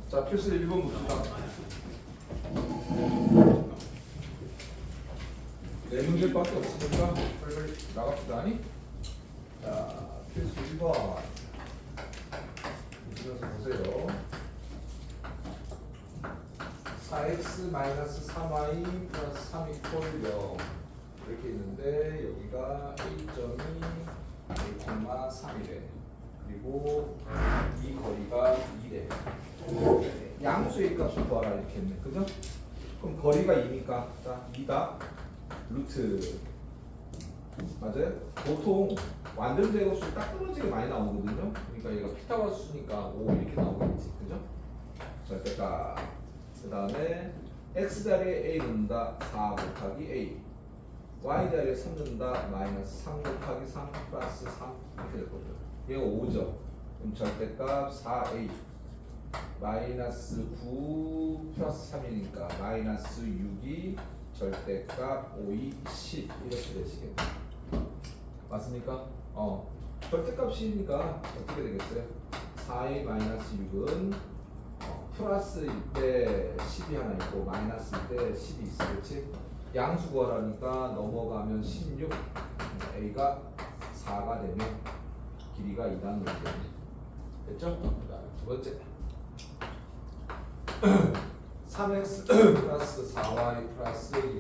자, 필수 1번 봅시다. 네 문제밖에 없으니까 빨리 나갑시다. 자, 필수 1번 보시면서 보세요. 4x-3y 플러스 3 이퀄 0 이렇게 있는데 여기가 A점이 A, 3이래. 그리고 이 거리가 2래. 양수의 값을 구하라 이렇게 했네. 그죠? 그럼 거리가 2니까 자 2다 루트 맞아요? 보통 완전 제곱수 딱 떨어지게 많이 나오거든요. 그러니까 얘가 피타고라스니까 5 이렇게 나오겠지. 그죠? 절대값. 그 다음에 x자리에 a 넣는다 4 곱하기 a, y자리에 3 넣는다 마이너스 3 곱하기 3 플러스 3 이렇게 될 거죠. 얘가 5죠. 그럼 절대값 4a 마이너스 9 플러스 3이니까 마이너스 6이 절대값 5이 10 이렇게 되시겠네요. 맞습니까? 절대값이니까 어떻게 되겠어요? 4a 마이너스 6은 플러스일 때 10이 하나 있고 마이너스일 때 10이 있어. 그렇지? 양수 구하라니까 넘어가면 16, a가 4가 되면 길이가 2라는 거죠. 됐죠? 두 번째 3x 플러스 4y 플러스 1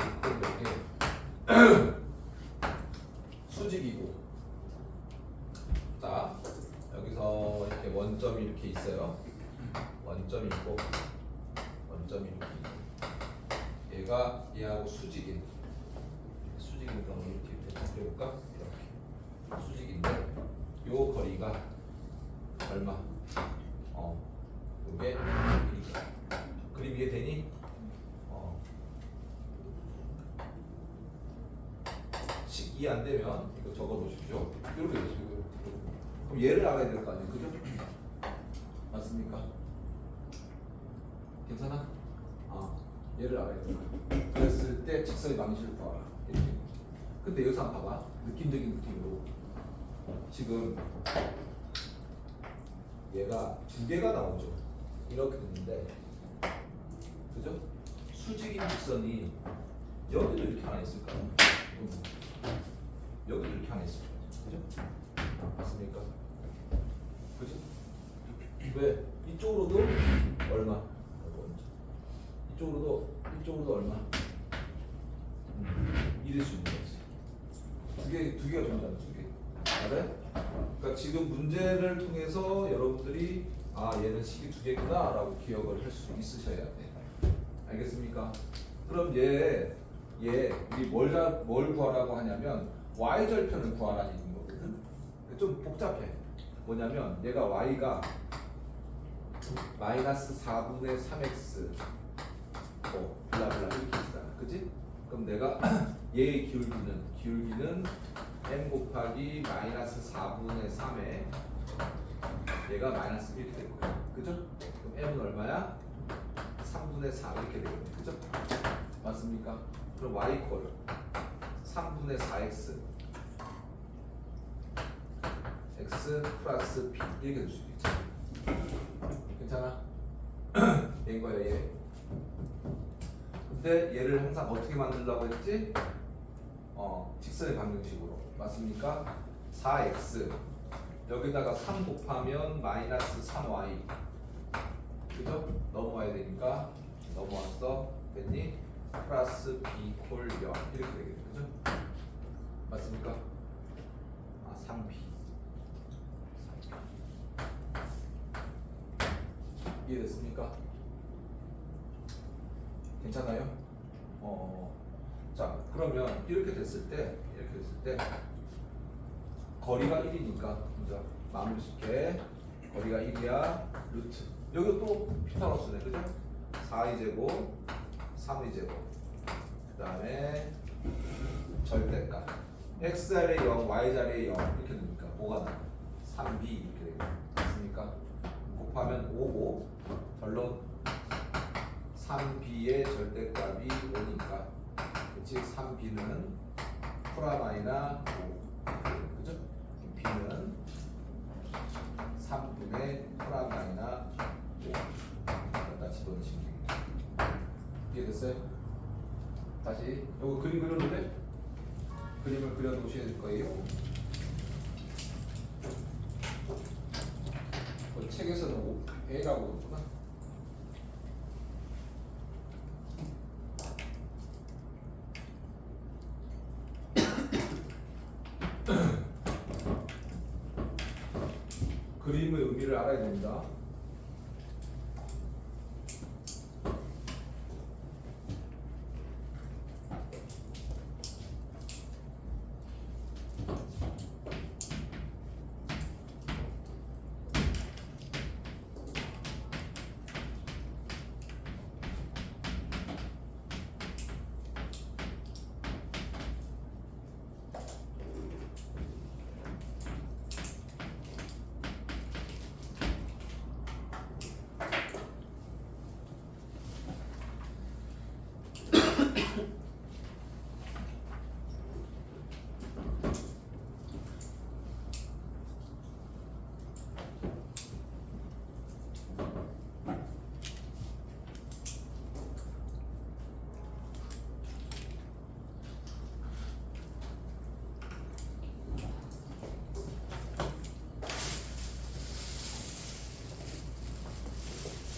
수직이고, 자 여기서 이렇게 원점이 이렇게 있어요. 원점이 있고 원점이 이렇게 있고, 얘가 얘하고 수직인 수직이니까 이렇게 해볼까? 이렇게 수직인데 요 거리가 얼마? 요게 그림 이해되니? 이해 안 되면 이거 적어 놓으십시오. 이렇게 되시고요. 그럼 얘를 알아야 될 거 아니에요, 그죠? 맞습니까? 괜찮아? 얘를 알아야 돼. 그랬을 때 직선의 방식을 구하라. 이렇게. 근데 여기서 한번 봐봐. 느낌적인 느낌으로 지금 얘가 두 개가 나오죠. 이렇게 됐는데, 그죠? 수직인 직선이 여기도 이렇게 하나 있을까요? 여기도 이렇게 하나 있을까요? 그죠? 맞습니까? 그죠? 왜? 이쪽으로도 얼마? 이쪽으로도 얼마? 이럴 수 있는 거지. 두 개가 존재하는 두 개. 맞아요? 그러니까 지금 문제를 통해서 여러분들이 얘는 식이 두 개구나 라고 기억을 할 수 있으셔야 돼. 알겠습니까? 그럼 우리 뭘 구하라고 하냐면 y절편을 구하라는 거거든. 좀 복잡해. 뭐냐면 얘가 y가 마이너스 4분의 3x 블라블라 이렇게 있잖아. 그치? 그럼 내가 얘의 기울기는 m 곱하기 마이너스 4분의 3에 얘가 마이너스 이렇게 될 거야. 그죠? 그럼 m은 얼마야? 3분의 4 이렇게 되겠네. 그죠? 맞습니까? 그럼 y 이퀄 3분의 4x x 플러스 b 이렇게 될 수도 있죠. 괜찮아? 얘인 거야 얘. 근데 얘를 항상 어떻게 만들려고 했지? 직선의 방정식으로. 맞습니까? 4x 여기다가 3 곱하면 마이너스 3y, 그죠? 넘어와야 되니까 넘어왔어. 됐니? 플러스 b 콜 0 이렇게 되겠네. 그죠? 맞습니까? 3b 이해됐습니까? 괜찮아요? 자 그러면 이렇게 됐을 때 거리가 1이니까 먼저 마무리 짓게. 거리가 1이야. 루트 여기 또 피타고라스네. 그죠? 4의 제곱 3의 제곱 그 다음에 절대값 x자리에 0 y자리에 0 이렇게 되니까 뭐가 나와? 3b 이렇게 되고 맞습니까? 곱하면 5고 결론 3b의 절대값이 5니까 즉 3b는 프라마이나 5 그죠? b는 3분의 프라마이나 5 갖다 집어넣으시면 됩니다. 이해됐어요? 다시 요거 그림 그려놓을래? 그림을 그려 놓으실 거예요. 책에서는 A라고 그러구나. 그림의 의미를 알아야 됩니다.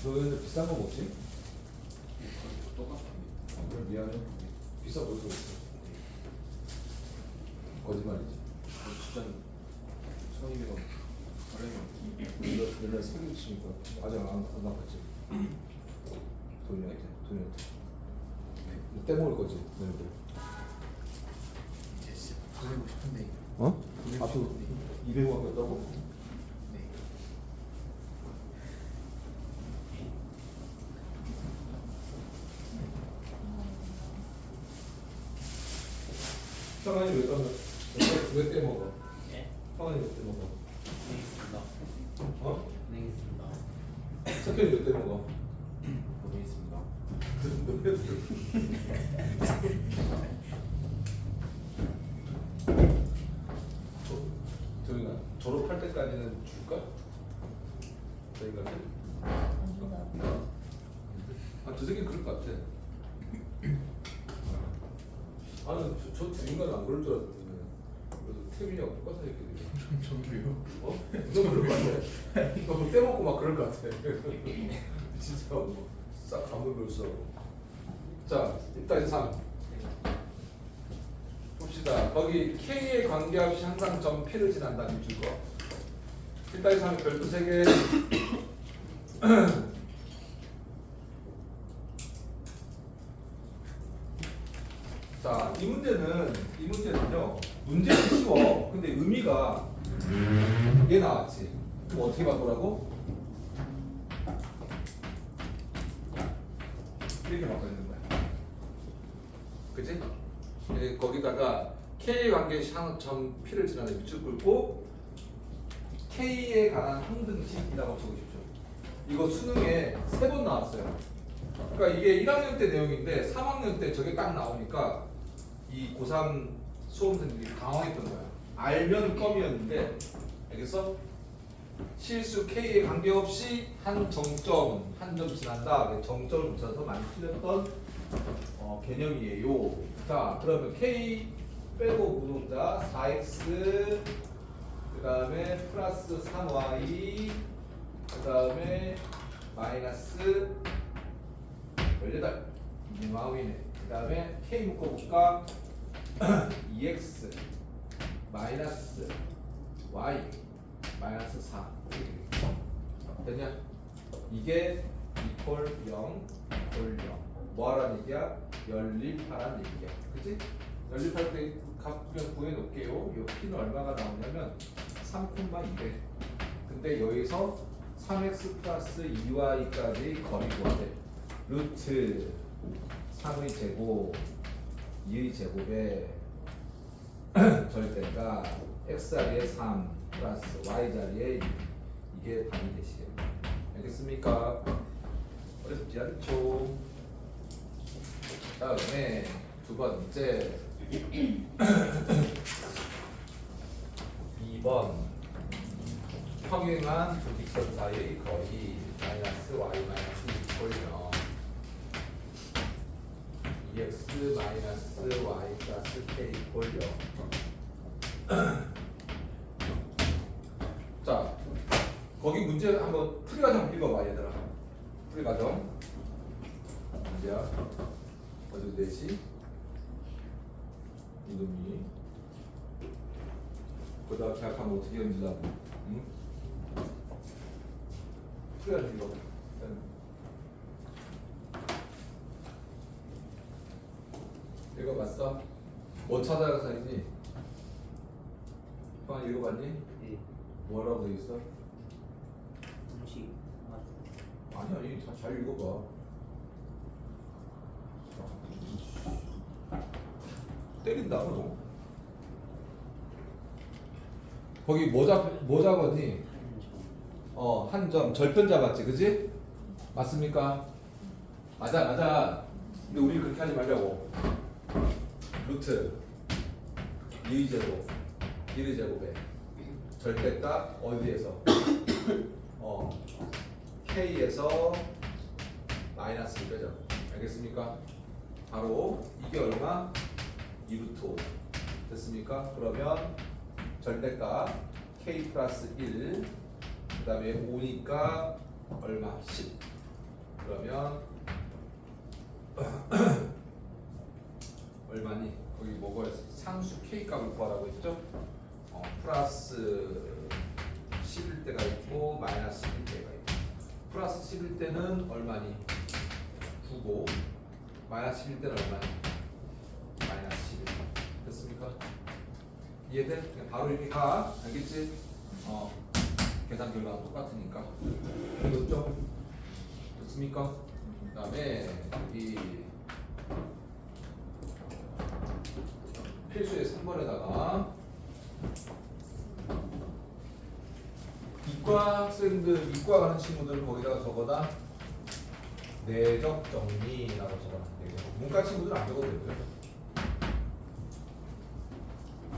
너희들 비싼 거 먹지? 똑같습니다. 그래 미안해. 비싸 보일 수 있어. 거짓말이지. 진짜 1200원 가려면 옛날 사기 치니까 아직 안 갚았지. 돈이한테. 떼먹을 거지 너희들. 이제 진짜 보내고 싶은데 어? 보내고 앞으로 싶은데 200원 갚았다고? 네. 상환이 왜 떼먹어? 왜 떼먹어? 예? 상환이 왜 떼먹어? 보내겠습니다. 어? 보내겠습니다. 석현이 왜 떼먹어? 보내겠습니다. 저희가 졸업할 때까지는 줄까? 저희가 저 새끼 그럴 것 같아. 아니 저 주인간은 안 그럴 줄 알았는데 그래서 태민이하고 똑같은 새끼들이. 저도요. 어? 너 그럴 것 같아. 너뭐 떼먹고 막 그럴 것 같아. 진짜 뭐싹 가물면서. 자 1-3 봅시다. 거기 K에 관계없이 항상 점 P를 지난다는 줄 거. 1-3의 별도 3개. 자, 이 문제는요. 문제는 쉬워. 근데 의미가 얘 나왔지. 그럼 어떻게 바꾸라고? 이렇게 바꿔야 되는 거야. 그치? 거기다가 K에 관계시 점 P를 지나는 밑줄 긋고 K에 관한 항등식이라고 적으십시오. 이거 수능에 3번 나왔어요. 그러니까 이게 1학년 때 내용인데 3학년 때 저게 딱 나오니까 이 고3 수험생들이 당황했던 거야. 알면 껌이었는데 알겠어? 실수 K에 관계없이 한 점 지난다. 정점을 붙여서 많이 틀렸던 개념이에요. 자, 그러면 K 빼고 무동자 4x 그 다음에 플러스 3y 그 다음에 마이너스 18 이게 마음이네. 그 다음에 K 묶어볼까? 2x 마이너스 y 마이너스 4 됐냐? 이게 이퀄 0 이퀄 0 뭐하란 얘기야? 연립하란 얘기야. 그치? 연립할 때 값을 구해놓을게요. 요 P는 얼마가 나오냐면 3,200. 근데 여기서 3x 플러스 2y까지 거리 구하래. 루트 3의 제곱 2의 제곱에 절대가 x 자리에 3 플러스 y 자리에 2. 이게 답이 되시겠네요. 알겠습니까? 어렵지 않죠? 다음에 두 번째 2번 평행한 두 직선 사이의 거리 마이너스 y 마이너스 2꼴이며 2x 마이너스 y 플러스 k 꼴이요. 자, 거기 문제 한번 풀이 과정 읽어봐 얘들아. 풀이 과정 문제야. 어디 4시 이놈이 그러다가 계약하면 어떻게 연주라고? 응? 풀이 과정 읽어봐. 읽어봤어? 뭐 찾아가서 있니? 형아 읽어봤니? 네. 뭐라고 돼 있어? 음식 아주 아니 잘 읽어봐. 때린다 너. 거기 뭐 잡았니? 한점 한 점 절편 잡았지, 그지? 맞습니까? 맞아. 근데 우리 그렇게 하지 말자고. 루트 2제곱 1제곱에 절대값 어디에서? K에서 마이너스 1 빼죠. 알겠습니까? 바로 이게 얼마? 2루트 5 됐습니까? 그러면 절대값 K 플러스 1 그 다음에 5니까 얼마? 10 그러면 얼마니? 거기 뭐가 있어? 상수 K 값을 구하라고 했죠? 플러스 10일 때가 있고 마이너스 10일 때가 있고 플러스 10일 때는 얼마니? 9고 마이너스 10일 때는 얼마니? 마이너스 11 됐습니까? 이해돼? 그냥 바로 이렇게 가 알겠지? 계산 결과가 똑같으니까 됐죠? 됐습니까? 그 다음에 이 필수의 3번에다가 이과 학생들, 이과 가는 친구들 거기다가 적어다 내적 정리라고 적어라. 문과 친구들은 안 적어도 되고요.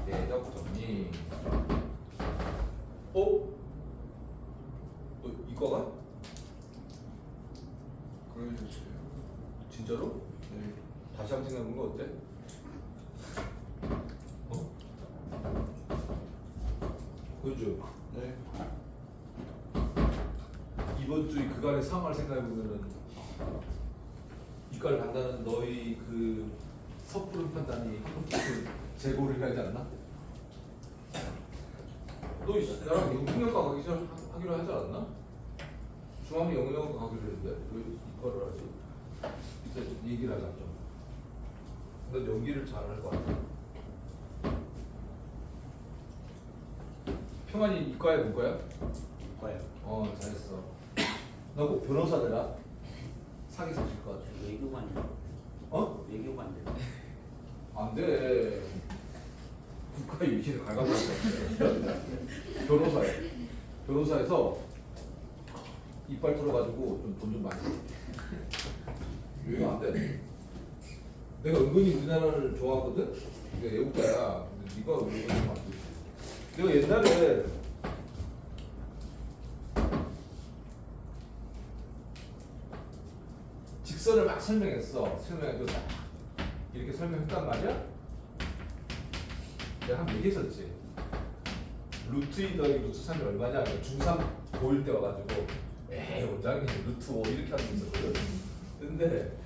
내적 정리. 너 이과가? 그러셨어요. 진짜로? 네. 다시 한번 생각해보는 거 어때? 그죠? 네. 이번 주에 그간의 상황을 생각해보면은 이과를 간다는 너희 그 섣부른 판단이 그 재고를 해야 하지 않나? 너 나랑 영문학과 하기로 하지 않았나? 중앙이 영문학과 가기로 했는데 왜 이과를 하지? 이제 얘기를 하자 좀. 넌 연기를 잘할 것 같아. 평안이 이과에 문과야? 이과요. 잘했어. 너 꼭 변호사 되라. 사기 사실 것 같아. 외교관이요. 외교관들. 안 돼. 국가의 위치를 갈가버릴 수 없어. 변호사에서 이빨 털어가지고 좀 돈 좀 많이. 이거 안 돼. 내가 은근히 우리나라를 좋아하거든. 내가 애국가야. 근데 네가 은근히 안 돼. 내가 옛날에 직선을 막 설명했어. 설명해도 딱 이렇게 설명했단 말이야. 내가 한번 얘기했었지. 루트 2 더하기 루트 3이 얼마냐? 중3 고1 때 와가지고 에이 원장님 루트 5 이렇게 하고 있었거든. 근데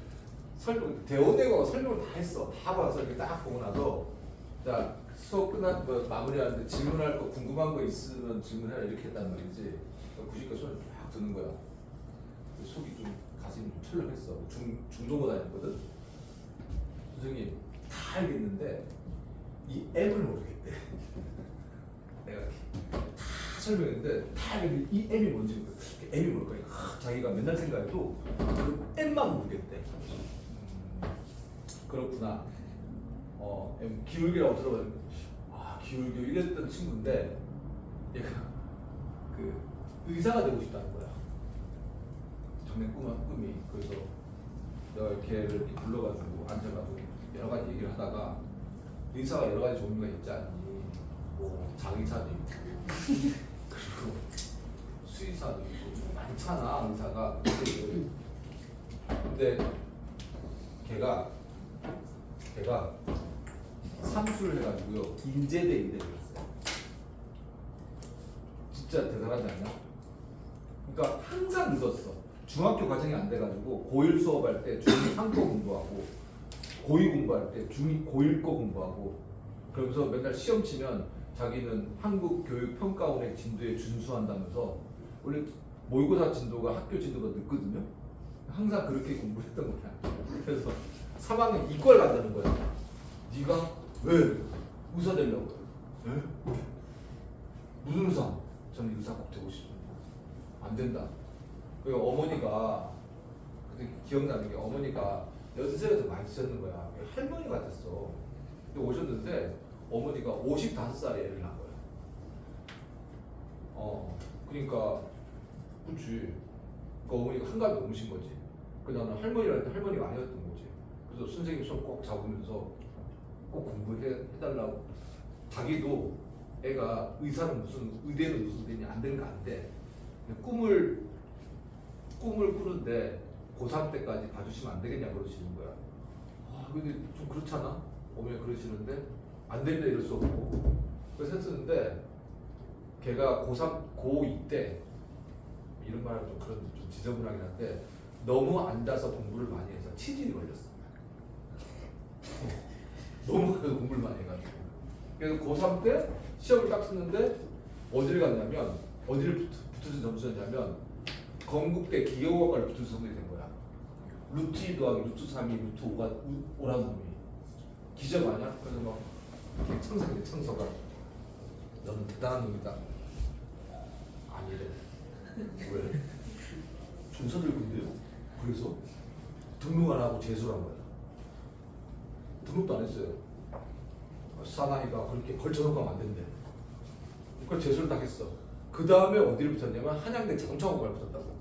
대원내가 설명을 다 했어. 다 봐서 이렇게 딱 보고 나서 자 수업 마무리하는데 질문할 거 궁금한 거 있으면 질문해라 이렇게 했단 말이지. 90개 손을 쫙 드는 거야. 속이 좀 가슴이 좀 철렁했어. 중종고 다녔거든. 선생님 다 알겠는데 이 M을 모르겠대. 내가 다 설명했는데 다 알겠는데 이 M이 뭔지 M이 뭘까? 자기가 맨날 생각해도 그 M만 모르겠대. 그렇구나. M 기울기라고 들어봤는데 기울기 이랬던 친구인데 얘가 그 의사가 되고 싶다는 거야. 정말 꿈이. 그래서 내가 걔를 이렇게 불러가지고 앉아가지고 여러 가지 얘기를 하다가 의사가 여러 가지 종류가 있지 않니? 뭐 장의사도 있고 그리고 수의사도 있고 많잖아 의사가. 근데 걔가 삼수를 해가지고요 인제대 의대를 갔어요. 진짜 대단하지 않냐? 그러니까 항상 늦었어. 중학교 과정이 안 돼가지고 고1 수업할 때 중3 거 공부하고 고2 공부할 때 중2 고1 거 공부하고 그러면서 맨날 시험 치면 자기는 한국교육평가원의 진도에 준수한다면서 원래 모의고사 진도가 학교 진도가 늦거든요. 항상 그렇게 공부를 했던 거야. 그래서 3학년 이과를 간다는 거야. 네가 왜 의사 되려고? 에? 무슨 의사? 저는 의사 꼭 되고 싶습니다. 안 된다. 그리고 어머니가 그때 기억나는 게 어머니가 연세가 좀 많이 드셨는 거야. 할머니 같았어. 근데 오셨는데 어머니가 55살에 애를 낳은 거야. 그러니까 그렇지. 그 어머니가 한갑이 넘으신 거지. 나는 할머니라 했는데 할머니가 아니었던 거지. 그래서 선생님 손 꼭 잡으면서 꼭 공부해달라고. 자기도 애가 의사는 무슨 의대는 무슨 의대냐 안 되는 거 안 돼. 꿈을 꾸는데 고3 때까지 봐주시면 안 되겠냐 그러시는 거야. 근데 좀 그렇잖아. 어머니가 그러시는데 안 된다 이럴 수 없고. 그래서 했었는데 걔가 고3, 고2 때 이런 말은 좀 그런 좀 지저분하긴 한데 너무 앉아서 공부를 많이 해서 치질이 걸렸어. 너무 공부를 많이 해가지고. 그래서 고3 때 시험을 딱 쓰는데 어디를 갔냐면 어디를 붙으신 점수였냐면 건국대 기계공학과를 붙은 성적이 된 거야. 루트 2 더하기 루트 3이 루트 5가 오라는 놈이 기적 아니야? 그래서 막 청소가 청소가 너는 대단한 놈이다. 아니래. 왜? 준서들 근데요? 그래서 등록 안 하고 재수를 한 거야. 등록도 안 했어요. 사나이가 그렇게 걸쳐놓고 하면 안 된대. 그걸 재수를 딱 했어. 그 다음에 어디를 붙었냐면 한양대 자동차공학과를 붙었다고.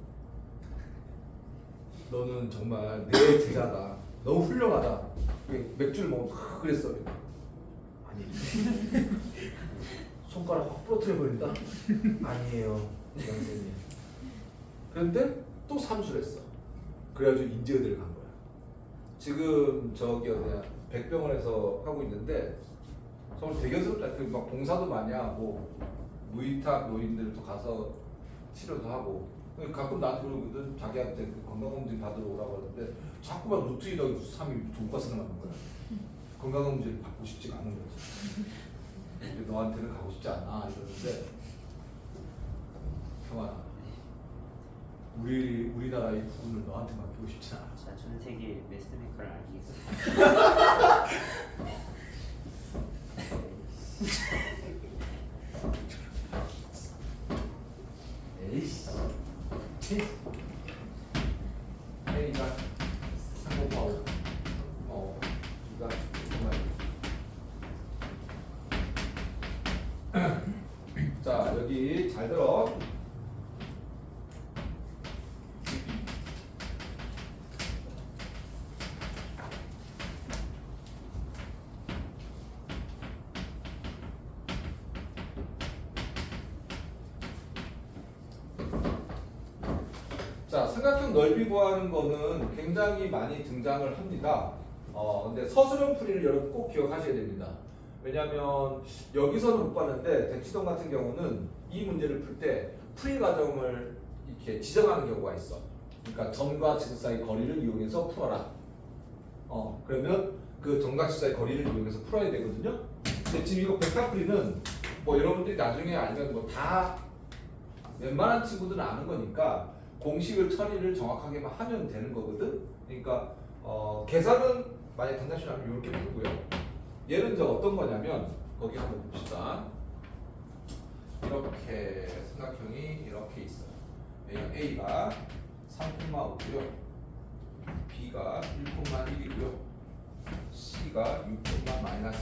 너는 정말 내 제자다. 너무 훌륭하다. 맥주를 먹으면 그랬어. 아니. 손가락 확 부러뜨려 버린다? 아니에요. 선생님. 그런데 또 삼수를 했어. 그래가지고 인제의대를 간 거야. 지금 저기 어디야 백병원에서 하고 있는데 정말 대견스럽다. 막 봉사도 많이 하고 무위탁 노인들도 가서 치료도 하고 가끔 나한테 그러거든. 자기한테 그 건강검진 받으러 오라고 하는데 자꾸만 루트 2 더하기 루트 3이 좋을까 생각하는 거야. 건강검진을 받고 싶지가 않은 거지. 근데 너한테는 가고 싶지 않아 이러는데 형아 우리나라의 부분을 너한테 맡기고 싶지 않아. 자, 전 세계 매스메이커를 알리겠습니다. 에이씨. A가 3곱하고 B가 정말. 자 여기 잘 들어. 자, 삼각형 넓이 구하는 거는 굉장히 많이 등장을 합니다. 근데 서술형 풀이를 여러분 꼭 기억하셔야 됩니다. 왜냐하면 여기서는 못 봤는데 대치동 같은 경우는 이 문제를 풀 때 풀이 과정을 이렇게 지정하는 경우가 있어. 그러니까 점과 지구 사이 거리를 이용해서 풀어라. 그러면 그 점과 지구 사이 거리를 이용해서 풀어야 되거든요. 근데 지금 이거 백화풀이는 뭐 여러분들이 나중에 알면 뭐 다 웬만한 친구들은 아는 거니까 공식을 처리를 정확하게만 하면 되는 거거든. 그러니까 계산은 만약 단답식하면 이렇게 풀고요. 얘는 저 어떤 거냐면 거기 한번 봅시다. 이렇게 삼각형이 이렇게 있어요. A가 3,5고요. B가 1,1이고요. C가 6,-1이고요.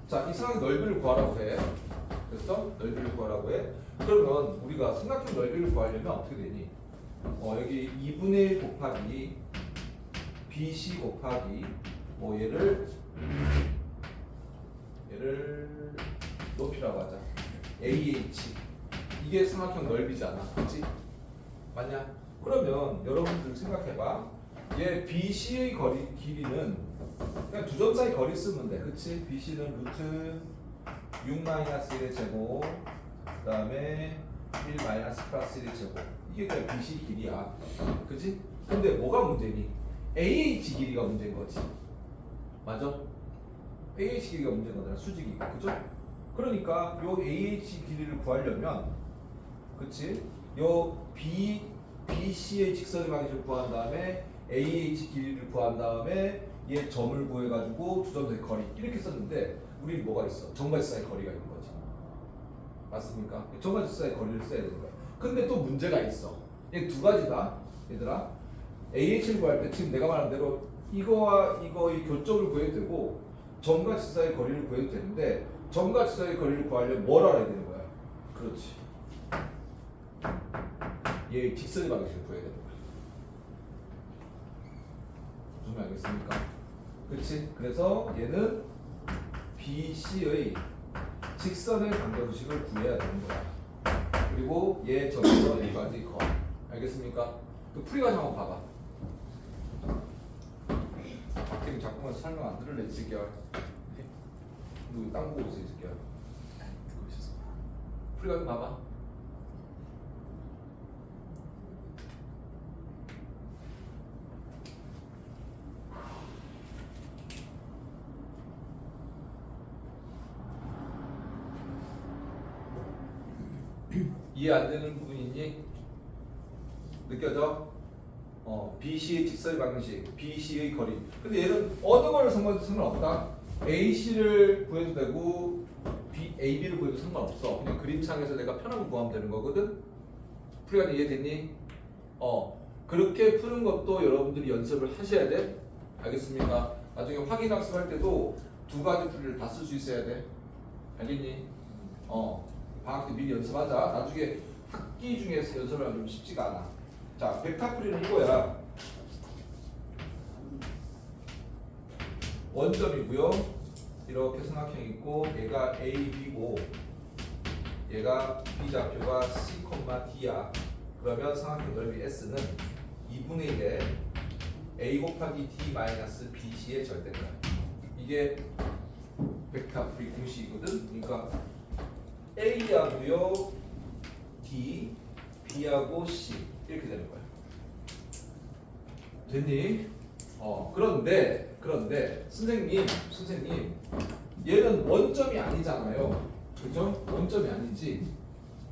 자, 이 삼각형 넓이를 구하라고 해. 그래서 넓이를 구하라고 해. 그러면 우리가 삼각형 넓이를 구하려면 어떻게 되니? 여기 2분의 1 곱하기 BC 곱하기 뭐 얘를 높이라고 하자. AH 이게 삼각형 넓이잖아, 그렇지? 맞냐? 그러면 여러분들 생각해봐. 얘 BC의 길이는 그냥 두 점 사이 거리 쓰면 돼, 그렇지? BC는 루트 6-1의 제곱, 그 다음에 1 플러스 1의 제곱. 이게 그냥 BC 길이야, 그렇지? 근데 뭐가 문제니? AH 길이가 문제인 거지, 맞아? AH 길이가 문제인 거잖아, 수직이고, 그죠? 그러니까 요 AH 길이를 구하려면, 그치? 요 BC의 직선의 방향을 구한 다음에 AH 길이를 구한 다음에 얘 점을 구해가지고 두 점 사이 거리 이렇게 썼는데 우리는 뭐가 있어? 점과 점 사이 거리가 있는 거지, 맞습니까? 점과 점 사이 거리를 써야 되는 거야. 근데 또 문제가 있어. 얘 두 가지다, 얘들아. AH를 구할 때 지금 내가 말한 대로 이거와 이거의 교점을 구해도 되고 점과 점 사이 거리를 구해도 되는데 점과 점 사이 거리를 구하려면 뭘 알아야 되는 거야? 그렇지. 얘 직선의 방식을 구해야 되는 거야. 무슨 말 알겠습니까? 그렇지? 그래서 얘는 BC의 직선의 방정식을 구해야 되는 거야. 그리고 얘 점에서 여기까지 거. 알겠습니까? 그 풀이 과정 한번 봐봐. 박팀 자꾸만 설명 안 들을래 이 새끼야. 누구 땅 보고 있어 이 새끼야. 풀이 과정 봐봐. 이해 안 되는 부분이 있니? 느껴져? BC의 직선의 방정식, BC의 거리. 근데 얘는 어느 걸 상관해도 상관없다. AC를 구해도 되고 AB를 구해도 상관없어. 그냥 그림상에서 내가 편한 거 구하면 되는 거거든. 풀이가 이해됐니? 그렇게 푸는 것도 여러분들이 연습을 하셔야 돼. 알겠습니까? 나중에 확인 학습할 때도 두 가지 풀이를 다 쓸 수 있어야 돼. 알겠니? 방학 때 미리 연습하자. 나중에 학기 중에서 연습을 하면 좀 쉽지가 않아. 자, 벡터풀이는 이거야. 원점이고요. 이렇게 삼각형 있고 얘가 A, B고 얘가 B좌표가 C, D야. 그러면 삼각형 넓이 S는 2분의 1에 A 곱하기 D 마이너스 BC의 절대값. 이게 벡터풀이 공식이거든. 그러니까 A하고요 D, B하고 C 이렇게 되는 거야. 됐니? 그런데 선생님 얘는 원점이 아니잖아요. 그죠? 원점이 아니지.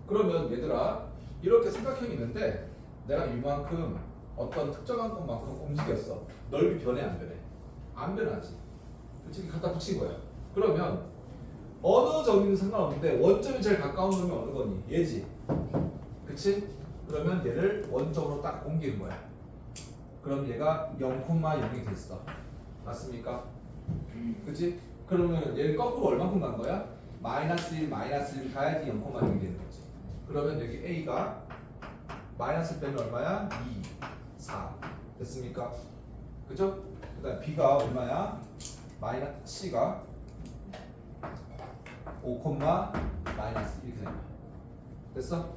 그러면 얘들아 이렇게 삼각형이 있는데 내가 이만큼 어떤 특정한 곳만큼 움직였어. 넓이 변해 안 변해? 안 변하지. 그치? 갖다 붙인 거야. 그러면 어느 점이든 상관없는데 원점이 제일 가까운 점이 어느 거니? 얘지. 그치? 그러면 얘를 원점으로 딱 옮기는 거야. 그럼 얘가 0,0이 됐어. 맞습니까? 그치? 그러면 얘를 거꾸로 얼마큼 간 거야? 마이너스 1 가야지 0,0이 되는 거지. 그러면 여기 A가 마이너스 빼면 얼마야? 2, 4 됐습니까? 그죠? 그 다음 B가 얼마야? C가 5, 마이너스 이렇게 되는 거야. 됐어?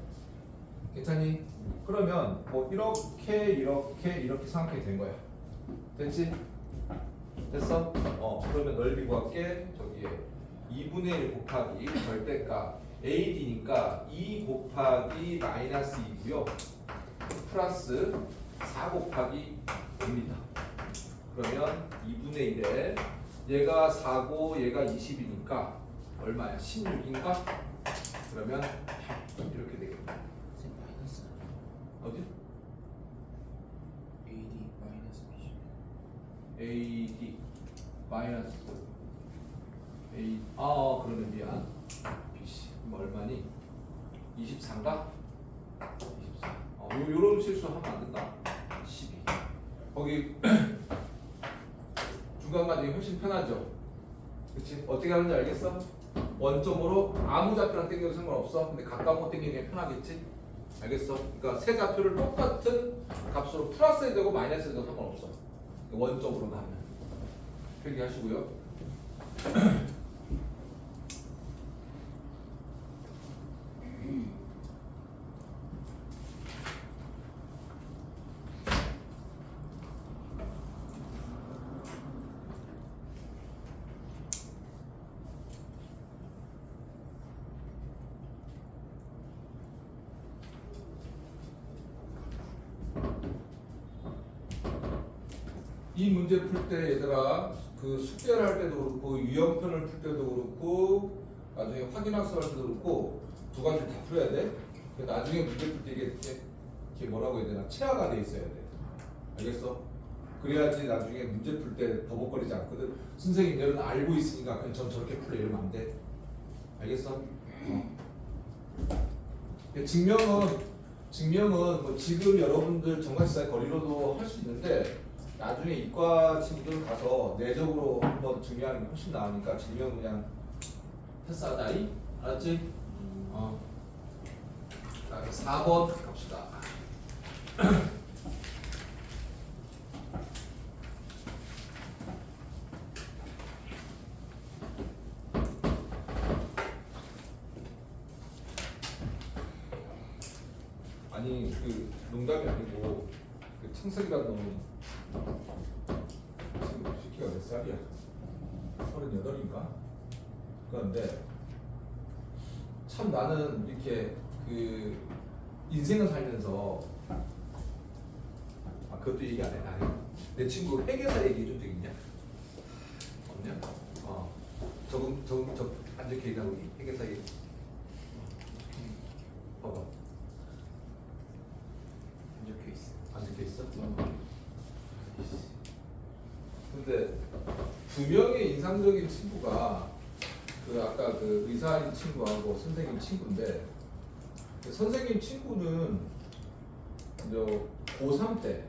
괜찮니? 그러면 뭐 이렇게 삼각형이 된 거야. 됐지? 됐어? 그러면 넓이 구할게. 저기에 2분의 1 곱하기 절대값 AD니까 2 곱하기 마이너스 2고요. 플러스 4 곱하기 5입니다. 그러면 2분의 1에 얘가 4고 얘가 20이니까 얼마야? 16인가? 그러면 이렇게 되겠다. 마이너스 어디? AD 마이너스 BC. AD 마이너스 그러네 미안. BC 그럼 얼마니? 23인가? 24. 요런 실수하면 안 된다. 12. 거기 중간까지 훨씬 편하죠. 그치? 어떻게 하는지 알겠어? 원점으로 아무 좌표랑 땡겨도 상관없어. 근데 가까운 거 땡기는 게 편하겠지? 알겠어? 그러니까 세 좌표를 똑같은 값으로 플러스 해도 되고 마이너스 해도 상관없어. 원점으로 가면. 필기하시고요. 이 문제 풀 때 얘들아 그 숙제를 할 때도 그렇고 유형편을 풀 때도 그렇고 나중에 확인학습 할 때도 그렇고 두 가지 다 풀어야 돼. 나중에 문제 풀 때 이게 뭐라고 해야 되나 체화가 돼 있어야 돼. 알겠어? 그래야지 나중에 문제 풀 때 버벅거리지 않거든. 선생님 얘는 알고 있으니까 그냥 전 저렇게 풀래 이러면 안 돼. 알겠어? 증명은 뭐 지금 여러분들 정각시사의 거리로도 할 수 있는데 나중에 이과 친구들 가서 내적으로 한번 증명하는 게 훨씬 나으니까 증명 그냥 패스하다이 알았지? 자, 4번 갑시다. 아니 그 농담이 아니고 그 창석이라는 놈은 지금 시키가 몇 살이야? 38인가? 그런데 참 나는 이렇게 그 인생을 살면서 그것도 얘기 안 해. 내 친구 회계사 얘기해 준 적 있냐? 없냐? 저 안 좋게 얘기하고 회계사 얘기 봐봐. 안 적혀 있어? 근데 두 명의 인상적인 친구가 그 아까 그 의사인 친구하고 선생님 친구인데 그 선생님 친구는 이제 고3 때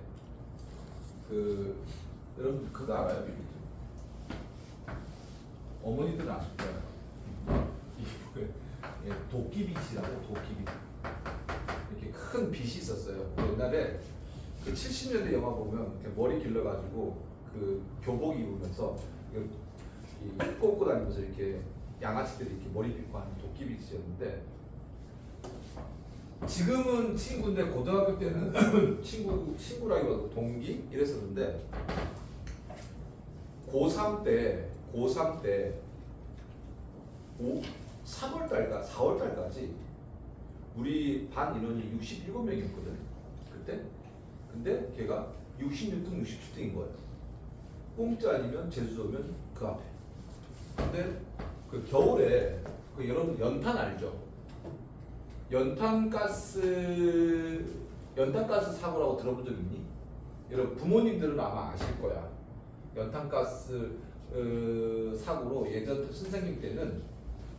그 여러분 그거 알아요? 어머니들은 아실 거예요. 이게 도끼빗이라고 도끼빗 이렇게 큰 빗이 있었어요. 옛날에 그 70년대 영화 보면 이렇게 머리 길러가지고 그 교복 입으면서 이 꽂고 다니면서 이렇게 양아치들이 이렇게 머리 빗고 하는 도끼빗이었는데 지금은 친구인데 고등학교 때는 친구라기보다 동기 이랬었는데 고3 때 3월달까 4월달까지 우리 반 인원이 67명이었거든 그때. 근데 걔가 66등 67등인 거예요. 공짜 아니면 제주도면 그 앞에. 근데 그 겨울에 그 여러분 연탄 알죠? 연탄가스 사고라고 들어본 적 있니? 여러분 부모님들은 아마 아실 거야. 연탄가스 사고로 예전 선생님 때는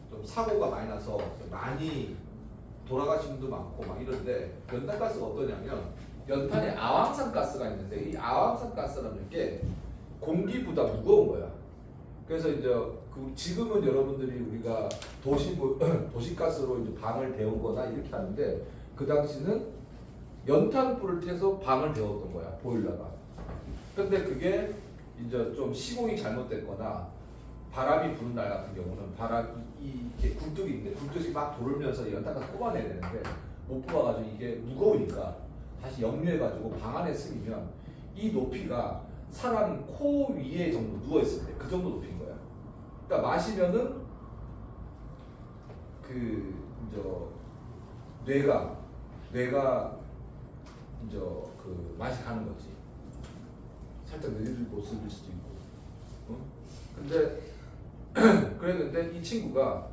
좀 사고가 많이 나서 많이 돌아가신 분도 많고 막 이런데 연탄가스가 어떠냐면 연탄에 아황산 가스가 있는데 이 아황산 가스라는 게 공기보다 무거운 거야. 그래서 이제 지금은 여러분들이 우리가 도시가스로 이제 방을 데우거나 이렇게 하는데 그 당시는 연탄불을 태서 방을 데웠던 거야 보일러가. 근데 그게 이제 좀 시공이 잘못됐거나 바람이 부는 날 같은 경우는 이게 굴뚝이 있는데 굴뚝이 막 돌면서 연탄가스 뽑아내야 되는데 못 뽑아가지고 이게 무거우니까 다시 역류해가지고 방 안에 스미면 이 높이가 사람 코 위에 정도 누워있을 때 그 정도 높이인 거야. 그러니까 마시면은 그 이제 뇌가 이제 그 맛이 가는 거지. 살짝 뇌를 못 쓸 수도 있고. 근데 그랬는데 이 친구가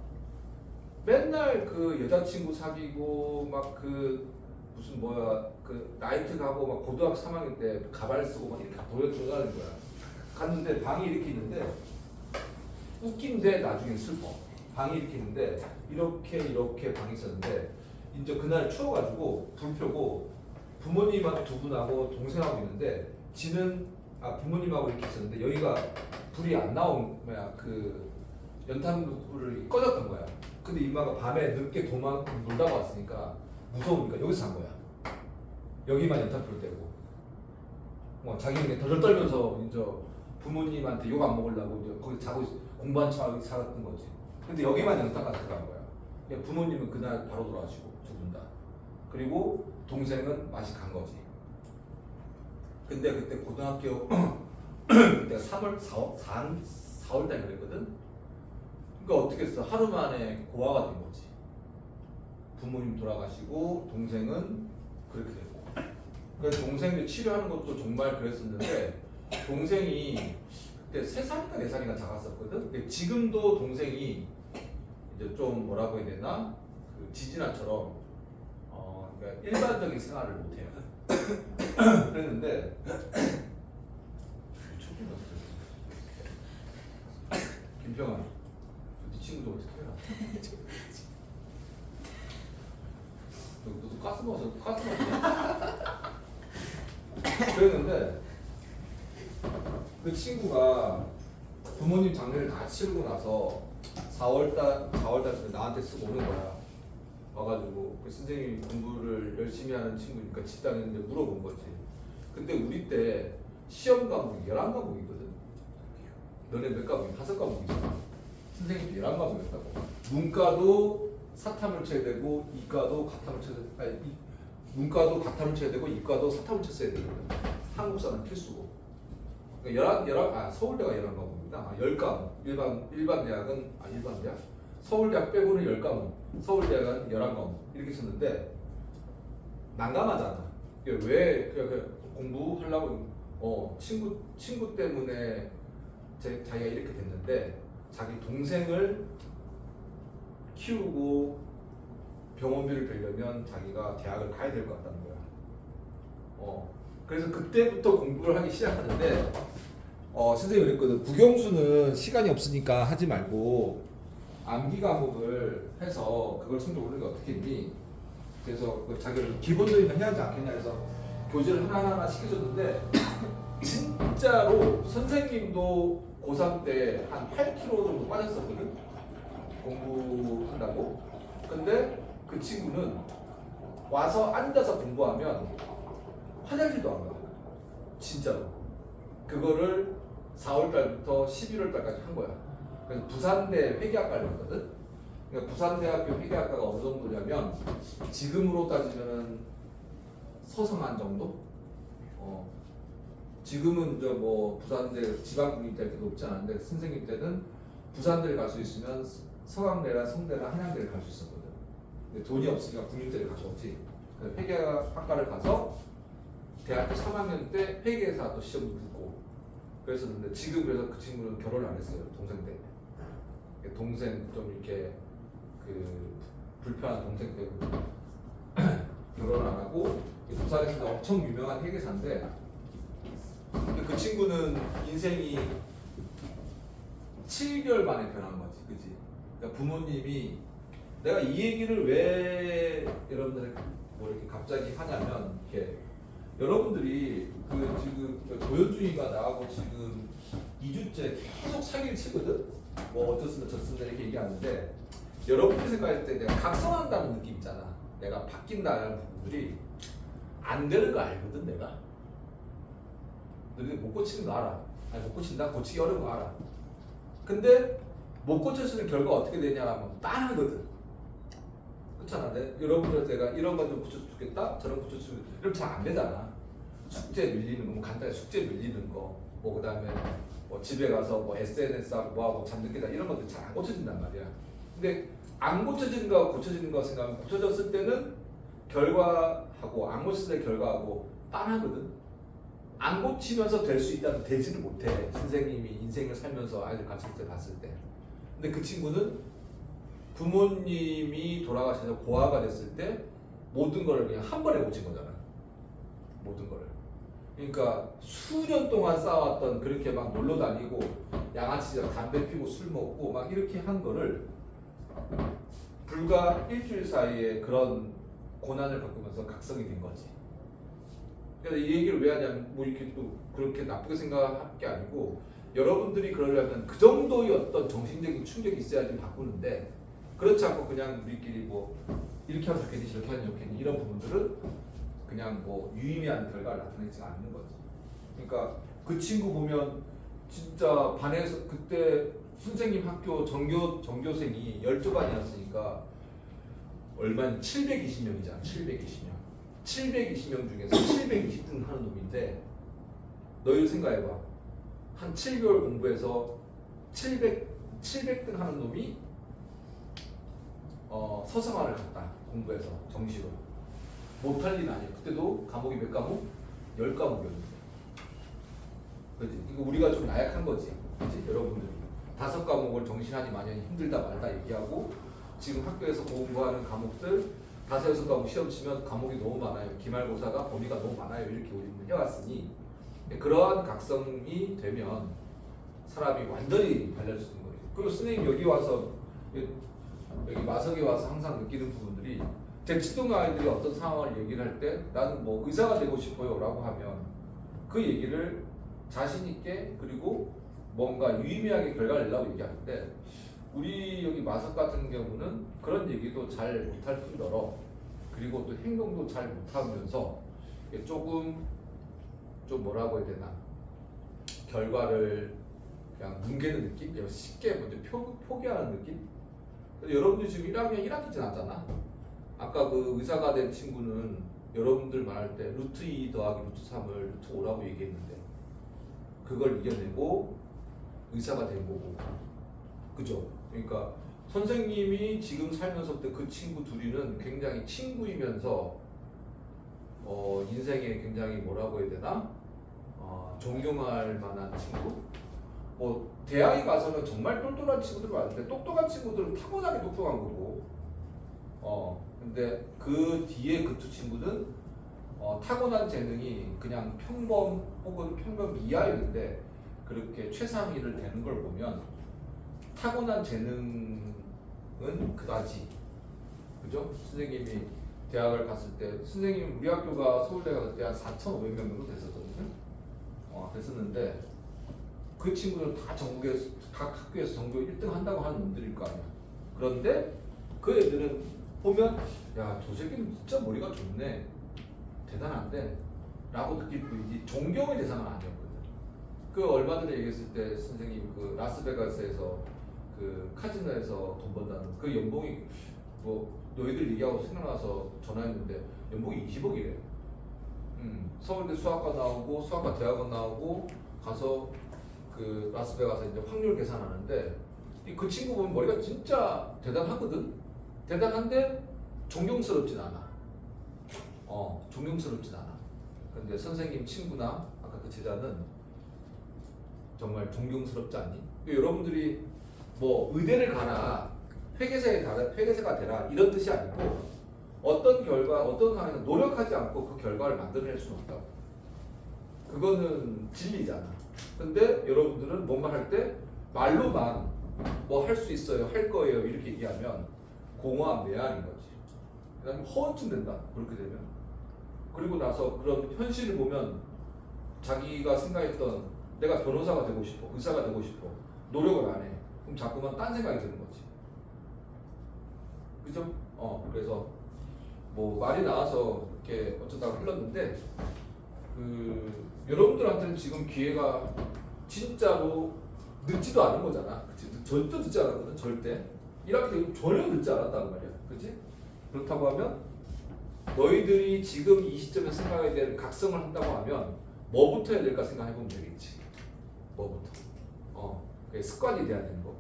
맨날 그 여자친구 사귀고 막 그 무슨 그 나이트 가고 막 고등학교 3학년 때 가발 쓰고 막 이렇게 돌아다니는 거야. 갔는데 방이 이렇게 있는데 웃긴데 나중에 슬퍼. 방이 이렇게 있는데 이렇게 방이 있었는데 이제 그날 추워가지고 불 펴고 부모님하고 두 분하고 동생하고 있는데 부모님하고 이렇게 있었는데 여기가 불이 안 나온 거야. 그 연탄불을 꺼졌던 거야. 근데 이마가 밤에 늦게 놀다 왔으니까 무서우니까 여기서 잔 거야. 여기만 연탄불 떼고 자기는 덜덜 떨면서 이제 부모님한테 욕 안 먹으려고 이제 거기 자고 공부한 척하고 살았던 거지. 근데 여기만 연타가 들어간 거야. 그러니까 부모님은 그날 바로 돌아가시고 두 분 다. 그리고 동생은 맛이 간 거지. 근데 그때 고등학교 내가 4월 달 그랬거든. 그러니까 어떻게 했어? 하루 만에 고아가 된 거지. 부모님 돌아가시고 동생은 그렇게 됐고. 그래서 동생을 치료하는 것도 정말 그랬었는데 동생이 그때 3살인가 4살인가 작았었거든. 근데 지금도 동생이 이제 좀 뭐라고 해야 되나 그 지진아처럼 그러니까 일반적인 생활을 못해요. 그랬는데 김평아, 네 친구도 어떻게 해라? 너도 가스 마셨냐? 그랬는데 그 친구가 부모님 장례를 다 치르고 나서 4월달쯤에 나한테 쓰고 오는 거야. 와가지고 그 선생님이 공부를 열심히 하는 친구니까 집단했는데 물어본 거지. 근데 우리 때 시험 과목이 11과목이거든. 너네 몇 과목이? 5과목이잖아. 선생님도 11과목이었다고. 문과도 사탐을 쳐야 되고 이과도 가탐을 쳐야 되고 문과도 가탐을 쳐야 되고 이과도 사탐을 쳤어야 되거든. 한국사는 필수고. 그러니까 서울대가 11과목입니다. 10과목. 일반 대학은 일반 대학. 서울대학 빼고는 10과목. 서울대학은 11과목. 이렇게 쳤는데 난감하잖아. 왜 공부하려고 친구 때문에 자기가 이렇게 됐는데 자기 동생을 키우고 병원비를 들려면 자기가 대학을 가야 될 것 같다는 거야. 그래서 그때부터 공부를 하기 시작하는데 선생님이 그랬거든. 국영수는 시간이 없으니까 하지 말고 암기 과목을 해서 그걸 성적 오르는 게 어떻게 했니? 그래서 자기를 기본적인 건 해야지 않겠냐 해서 교재를 하나하나 시켜줬는데 진짜로 선생님도 고3 때 한 8kg 정도 빠졌었거든. 공부한다고. 근데 그 친구는 와서 앉아서 공부하면 화장실도 안 가. 진짜로. 그거를 4월달부터 11월달까지 한 거야. 그래서 부산대 회계학과를 갔거든. 그러니까 부산대학교 회계학과가 어느 정도냐면 지금으로 따지면은 서성한 정도? 지금은 뭐 부산대 지방국립대 때 높지 않은데 선생님 때는 부산대를 갈 수 있으면 서강대나 성대나 한양대를 갈 수 있었거든. 근데 돈이 없으니까 국립대를 가져오지. 회계학과를 가서 대학교 3학년 때 회계사 또 시험을 붙고 그랬었는데 지금 그래서 그 친구는 결혼을 안 했어요. 동생 때. 동생 좀 이렇게 그 불편한 동생 때문에 결혼을 안 하고 부산에서 엄청 유명한 회계사인데 근데 그 친구는 인생이 7개월 만에 변한 거지, 그지? 그러니까 부모님이 내가 이 얘기를 왜 여러분들 뭐 이렇게 갑자기 하냐면 이렇게 여러분들이 그 지금 도현준이가 나하고 지금 2주째 계속 사기를 치거든. 뭐 어쩌습니다 저쓰다 이렇게 얘기하는데 여러분들 생각할 때 내가 각성한다는 느낌 있잖아. 내가 바뀐다는 부분들이 안 되는 거 알거든 내가. 너희들 못 고치는 거 알아. 아니 못 고친다? 고치기 어려운 거 알아. 근데 못 고쳐지는 결과가 어떻게 되냐면 빤하거든. 그렇잖아. 여러분들한테 내가 이런 건 좀 고쳐주면 좋겠다. 저런 고쳐주면 이러면 잘 안 되잖아. 숙제 밀리는 거, 뭐 간단히 숙제 밀리는 거, 뭐 그다음에 뭐 집에 가서 뭐 SNS하고 뭐하고 잠들게 자 이런 것들 잘 안 고쳐진단 말이야. 근데 안 고쳐지는 거 고쳐지는 거 생각하면 고쳐졌을 때는 결과하고 안 고쳤을 때 결과하고 빤하거든. 안 고치면서 될 수 있다면 되지는 못해. 선생님이 인생을 살면서 아이들 가르칠 때 봤을 때. 근데 그 친구는 부모님이 돌아가셔서 고아가 됐을 때 모든 걸 그냥 한 번에 고친 거잖아. 모든 걸. 그러니까 수년 동안 쌓아왔던 그렇게 막 놀러 다니고 양아치처럼 담배 피고 술 먹고 막 이렇게 한 거를 불과 일주일 사이에 그런 고난을 겪으면서 각성이 된 거지. 그래서 이 얘기를 왜 하냐면 뭐 이렇게 또 그렇게 나쁘게 생각할 게 아니고 여러분들이 그러려면 그 정도의 어떤 정신적인 충격이 있어야지 바꾸는데 그렇지 않고 그냥 우리끼리 뭐 이렇게 하면 좋겠니 저렇게 하면 좋겠니 이런 부분들은 그냥 뭐 유의미한 결과를 나타내지 않는 거지. 그러니까 그 친구 보면 진짜 반에서 그때 선생님 학교 전교생이 12반이었으니까 얼마나 720명이잖아. 720명. 720명 중에서 720등 하는 놈인데 너희들 생각해봐. 한 7개월 공부해서 700등 하는 놈이 서성화를 갔다. 공부해서 정시로. 못할 일은 아니에요. 그때도 과목이 몇 과목? 10과목이었는데. 그지? 이거 우리가 좀 나약한 거지. 그지? 여러분들이 5과목을 정신하니 마냥 힘들다 말다 얘기하고 지금 학교에서 공부하는 과목들 5-6과목 시험 치면 과목이 너무 많아요. 기말고사가 범위가 너무 많아요. 이렇게 우리는 해왔으니 그러한 각성이 되면 사람이 완전히 달라질 수 있는 거예요. 그리고 선생님 여기 와서 여기 마석에 와서 항상 느끼는 부분들이 대치동 아이들이 어떤 상황을 얘기를 할 때 나는 뭐 의사가 되고 싶어요 라고 하면 그 얘기를 자신 있게 그리고 뭔가 유의미하게 결과를 내려고 얘기하는데 우리 여기 마석 같은 경우는 그런 얘기도 잘 못할 뿐더러 그리고 또 행동도 잘 못하면서 조금 좀 뭐라고 해야 되나 결과를 그냥 뭉개는 느낌? 그냥 쉽게 먼저 포기하는 느낌? 여러분들 지금 1학년 1학기 지났잖아. 아까 그 의사가 된 친구는 여러분들 말할 때 루트 2 더하기 루트 3을 루트 5라고 얘기했는데 그걸 이겨내고 의사가 된 거고 그죠? 그러니까 선생님이 지금 살면서 그 친구 둘이는 굉장히 친구이면서 인생에 굉장히 뭐라고 해야 되나? 존경할 만한 친구? 뭐 대학에 가서는 정말 똘똘한 친구들 많은데 똑똑한 친구들은 타고나게 똑똑한 거고 근데 그 뒤에 그 두 친구는 타고난 재능이 그냥 평범 혹은 평범 이하였는데 그렇게 최상위를 되는 걸 보면 타고난 재능은 그다지 그죠? 선생님이 대학을 갔을 때 선생님 우리 학교가 서울대가 그때 한 4,500명 정도 됐었거든요. 됐었는데 그 친구는 다 전국에서 각 학교에서 전교 1등 한다고 하는 놈들일 거 아니야. 그런데 그 애들은 보면 야 저 새끼는 진짜 머리가 좋네 대단한데 라고 느낄 뿐이지 존경의 대상은 아니었거든. 그 얼마 전에 얘기했을 때 선생님 그 라스베가스에서 그 카지노에서 돈 번다는 그 연봉이 뭐 너희들 얘기하고 생각나서 전화했는데 연봉이 20억이래. 서울대 수학과 나오고 수학과 대학원 나오고 가서 그 라스베가스 이제 확률 계산하는데 그 친구 보면 머리가 진짜 대단하거든. 대단한데 존경스럽진 않아. 존경스럽진 않아. 근데 선생님 친구나 아까 그 제자는 정말 존경스럽지 않니? 여러분들이 뭐 의대를 가라, 회계사가 되라 이런 뜻이 아니고 어떤 결과, 어떤 상황에서 노력하지 않고 그 결과를 만들어낼 수는 없다고. 그거는 진리잖아. 근데 여러분들은 뭔가 할 때 말로만 뭐 할 수 있어요, 할 거예요 이렇게 얘기하면 공허한 메아리인 거지. 그다음에 허언증 된다. 그렇게 되면. 그리고 나서 그런 현실을 보면 자기가 생각했던 내가 변호사가 되고 싶어, 의사가 되고 싶어, 노력을 안 해. 그럼 자꾸만 딴 생각이 드는 거지. 그죠? 그래서 뭐 말이 나와서 이렇게 어쩌다가 흘렀는데 여러분들한테는 지금 기회가 진짜로 늦지도 않은 거잖아. 그치? 절대 늦지 않았거든. 절대. 1학기 되면 전혀 늦지 않았다는 말이야. 그치? 그렇다고 하면 너희들이 지금 이 시점에 생각해야 될 각성을 한다고 하면 뭐부터 해야 될까 생각해보면 되겠지. 뭐부터. 그게 습관이 돼야 되는 거.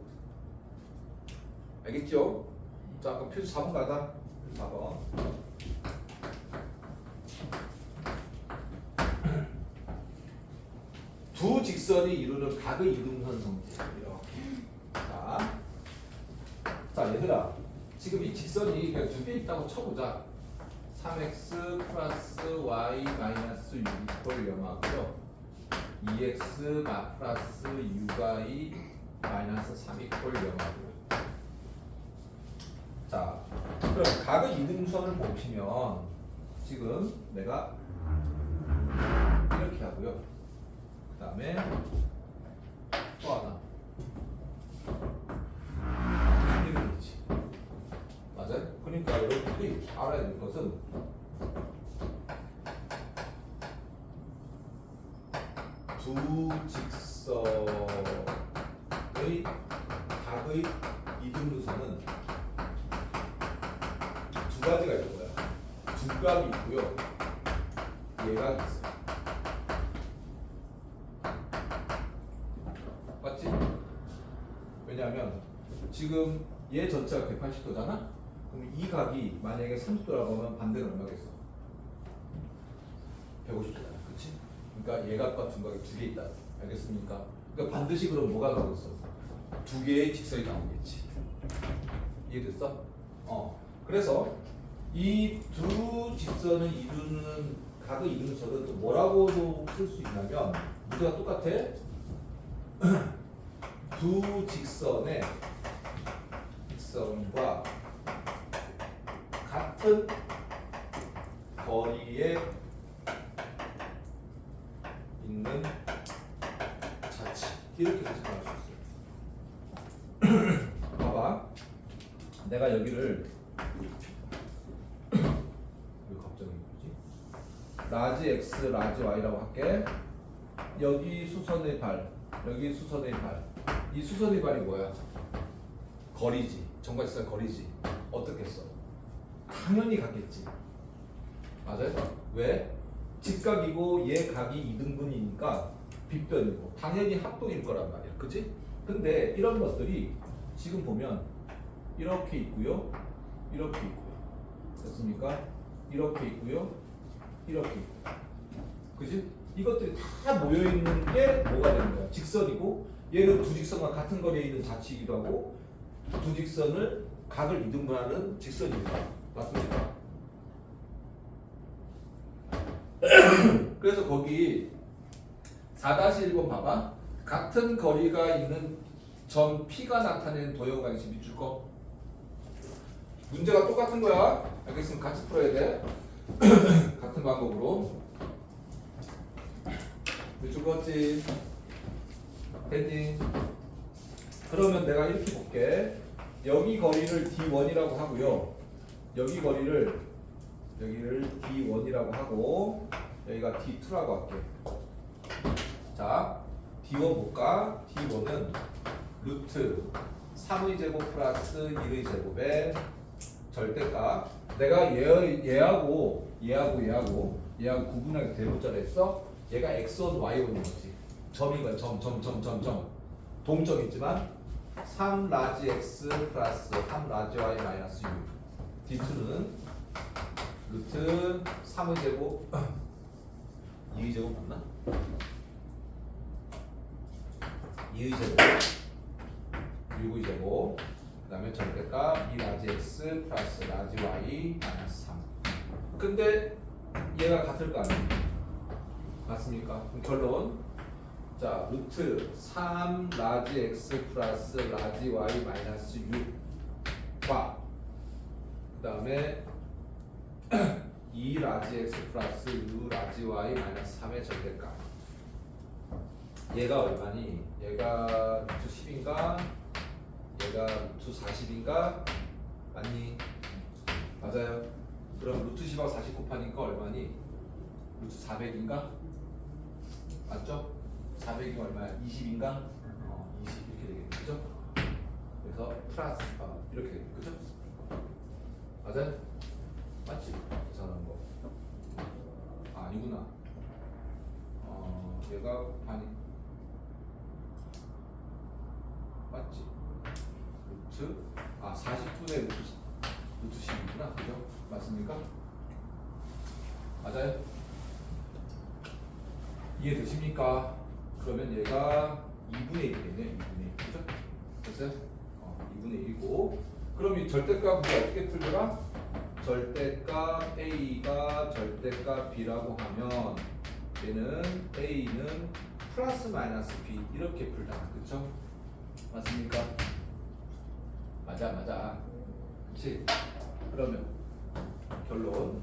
알겠죠? 자, 그럼 표지 4번 가자. 4번. 두 직선이 이루는 각의 이등선 성질. 이렇게. 자, 얘들아. 지금 이 직선이 그냥 두 개 있다고 쳐보자. 3x 플러스 y 마이너스 6을 영하고요. 2x 플러스 6y 마이너스 3이 꼴 영하고요. 자, 그럼 각의 이등선을 보시면 지금 내가 이렇게 하고요. 그 다음에 또 하나 이렇게 되지. 맞아요? 그러니까 여러분들이 알아야 될 것은 두 직선이 가지가 있는 거야. 두각이 있고요. 예각이 있어요. 맞지? 왜냐하면 지금 얘 전체가 180도잖아? 그럼 이 각이 만약에 30도라고 하면 반대는 얼마겠어? 150도잖아. 그치? 그러니까 예각과 둔각이 두 개 있다. 알겠습니까? 그러니까 반드시 그럼 뭐가 나오겠어? 두 개의 직선이 나오겠지. 이해됐어? 그래서 이 두 직선을 이루는 각을 이루는 절은 또 뭐라고도 쓸 수 있냐면 문제가 똑같아. 두 직선의 직선과 같은 거리에 있는 자치 이렇게 해석할 수 있어요. 봐봐, 내가 여기를 왜 갑자기 뭐지? 라지 x, 라지 y라고 할게. 여기 수선의 발, 여기 수선의 발. 이 수선의 발이 뭐야? 거리지. 정과직선 거리지. 어떻게 써? 당연히 같겠지. 맞아요? 왜? 직각이고 얘 각이 2등분이니까 빗변이고 당연히 합동일 거란 말이야. 그치? 근데 이런 것들이 지금 보면 이렇게 있고요. 이렇게 있고요. 됐습니까? 이렇게 있고요. 이렇게 있고요. 그치? 이것들이 다 모여있는 게 뭐가 되는 거야? 직선이고 얘는 두 직선과 같은 거리에 있는 자치이기도 하고 두 직선을 각을 이등분하는 직선입니다. 맞습니까? 그래서 거기 4-1번 봐봐. 같은 거리가 있는 점 P가 나타내는 도형관식 밑줄 거. 문제가 똑같은 거야. 알겠으면 같이 풀어야 돼. 같은 방법으로. 밑줄 껐지? 됐니? 그러면 내가 이렇게 볼게. 여기 거리를 D1이라고 하고요. 여기 거리를 여기를 D1이라고 하고 여기가 D2라고 할게. 자, D1 볼까? D1은 루트 3의 제곱 플러스 1의 제곱의 절대값. 내가 얘하고 구분하게 대문자로 했어. 얘가 x1, y1인 거지. 점인 거야. 점. 동점 있지만 3 라지 x 플러스 3 라지 y 마이너스 6. D2는 루트 3의 제곱 2의 제곱 맞나? 2의 제곱 6의 제곱 그 다음에 절대값 2 라지 x 플러스 라지 y 마이너스 3. 근데 얘가 같을 거 아니에요? 맞습니까? 그럼 결론. 자, 루트 3 라지 x 플러스 라지 y 마이너스 6과 그 다음에 2 라지 x 플러스 6 라지 y 마이너스 3의 절대값. 얘가 얼마니? 얘가 루트 10인가? 얘가 루트 40인가? 맞니? 맞아요. 그럼 루트 10하고 40 곱하니까 얼마니? 루트 400인가? 맞죠? 400이 얼마야? 20인가? 20 이렇게 되겠네. 그죠? 그래서 플러스 이렇게 되겠네. 그죠? 맞아요? 맞지? 계산한 거. 아니구나. 얘가 곱하니 맞지? 루트 40분의 루트 10이구나. 그죠? 맞습니까? 맞아요? 이해되십니까? 그러면 얘가 2분의 1이겠네. 2분의 1. 그죠? 됐어요? 2분의 1이고 그럼 이 절대값 우리가 어떻게 풀더라? 절대값 A가 절대값 B라고 하면 얘는 A는 플러스 마이너스 B 이렇게 풀잖아. 그쵸? 맞습니까? 맞아. 그치? 그러면 결론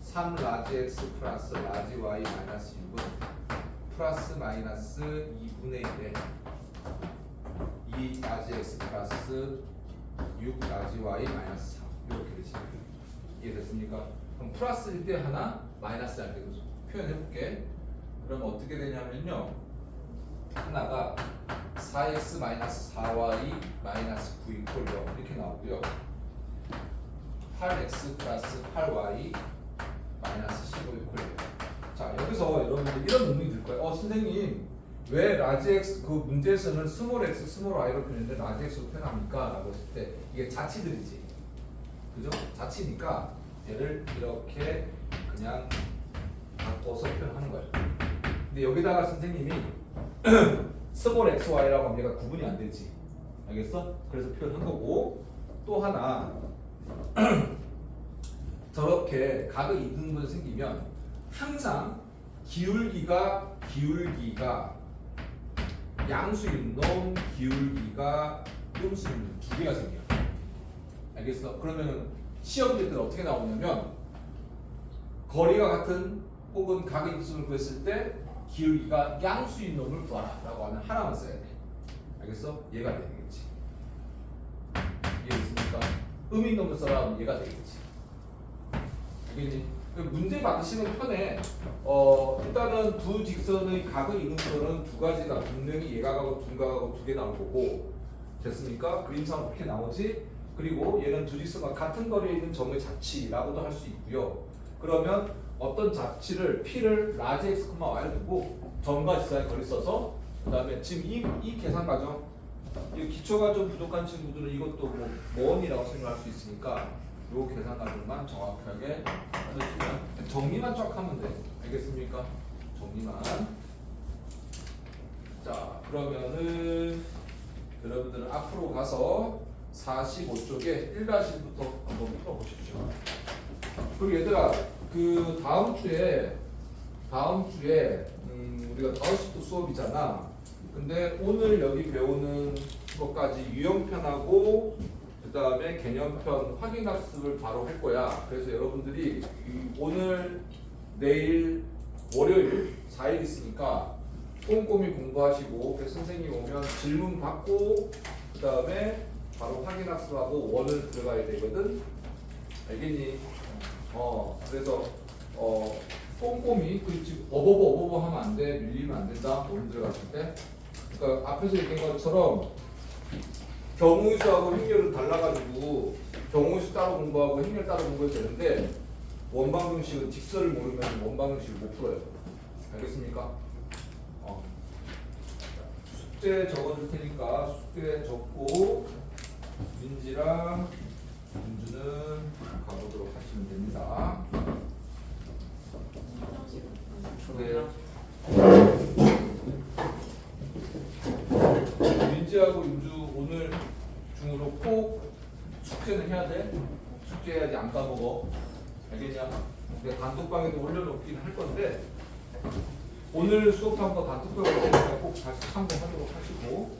3 라지 X 플러스 라지 Y 마이너스 6은 플러스 마이너스 2분의 1에 2 라지 X 플러스 6 라지 Y 마이너스 3 이렇게 되지. 이해됐습니까? 그럼 플러스일 때 하나, 마이너스할 때도 표현해볼게. 그럼 어떻게 되냐면요. 하나가 4x 마이너스 4y 마이너스 9 이퀄 0 이렇게 나오고요. 8x 플러스 8y 마이너스 15의 꼴이에요. 자 여기서 여러분들 이런 의문이 들 거예요. 선생님 왜 라지 x 그 문제에서는 스몰 x 스몰 y로 표현했는데 라지 x로 표현합니까? 라고 했을 때 이게 자치들이지. 그죠? 자치니까 얘를 이렇게 그냥 바꿔서 표현하는 거예요. 근데 여기다가 선생님이 스몰 x y라고 하면 얘가 구분이 안 되지. 알겠어? 그래서 표현한 거고 또 하나 저렇게 각의 이등분 생기면 항상 기울기가 양수인 놈 기울기가 음수인 놈 두 개가 생겨. 알겠어? 그러면은 시험 문제들 어떻게 나오냐면 거리가 같은 혹은 각의 이등분을 구했을 때 기울기가 양수인 놈을 구하라라고 하면 하나만 써야 돼. 알겠어? 얘가 돼야 되겠지. 이해됐습니까? 음인 놈을 써라 하면 얘가 되겠지. 알겠니? 문제 받으시는 편에 일단은 두 직선의 각의 이등분은 두 가지가 분명히 예각하고 둔각하고 두 개 나올 거고 됐습니까? 그림상 그렇게 나오지. 그리고 얘는 두 직선과 같은 거리에 있는 점의 자치라고도 할 수 있고요. 그러면 어떤 자치를 p를 라지 x, y를 두고 점과 직선의 거리 써서 그 다음에 지금 이 계산 과정 이 기초가 좀 부족한 친구들은 이것도 뭐 모험이라고 생각할 수 있으니까 요 계산 과정만 정확하게 해주시면 정리만 쫙 하면 돼. 알겠습니까? 정리만. 자 그러면은 여러분들은 앞으로 가서 45쪽에 1-1부터 한번 풀어보십시오. 그리고 얘들아 그 다음 주에 우리가 5시부터 수업이잖아. 근데 오늘 여기 배우는 것까지 유형편하고 그 다음에 개념편 확인학습을 바로 할 거야. 그래서 여러분들이 오늘 내일 월요일 4일 있으니까 꼼꼼히 공부하시고 선생님 오면 질문 받고 그 다음에 바로 확인학습하고 원을 들어가야 되거든. 알겠니? 그래서 꼼꼼히 그 지금 어버버 하면 안 돼. 밀리면 안 된다. 원 들어갔을 때. 그러니까 앞에서 얘기한 것처럼 경우수하고 행렬은 달라가지고 경우수 따로 공부하고 행렬 따로 공부해도 되는데 원방정식은 직선을 모르면 원방정식을 못 풀어요. 알겠습니까? 숙제 적어줄 테니까 숙제 적고 민지랑 윤주는 가보도록 하시면 됩니다. 네. 민지하고 윤주 오늘 중으로 꼭 숙제는 해야 돼. 숙제해야지 안 까먹어. 알겠냐? 내가 단톡방에도 올려놓긴 할 건데 오늘 수업한 거 단톡방으로 꼭 다시 참고하도록 하시고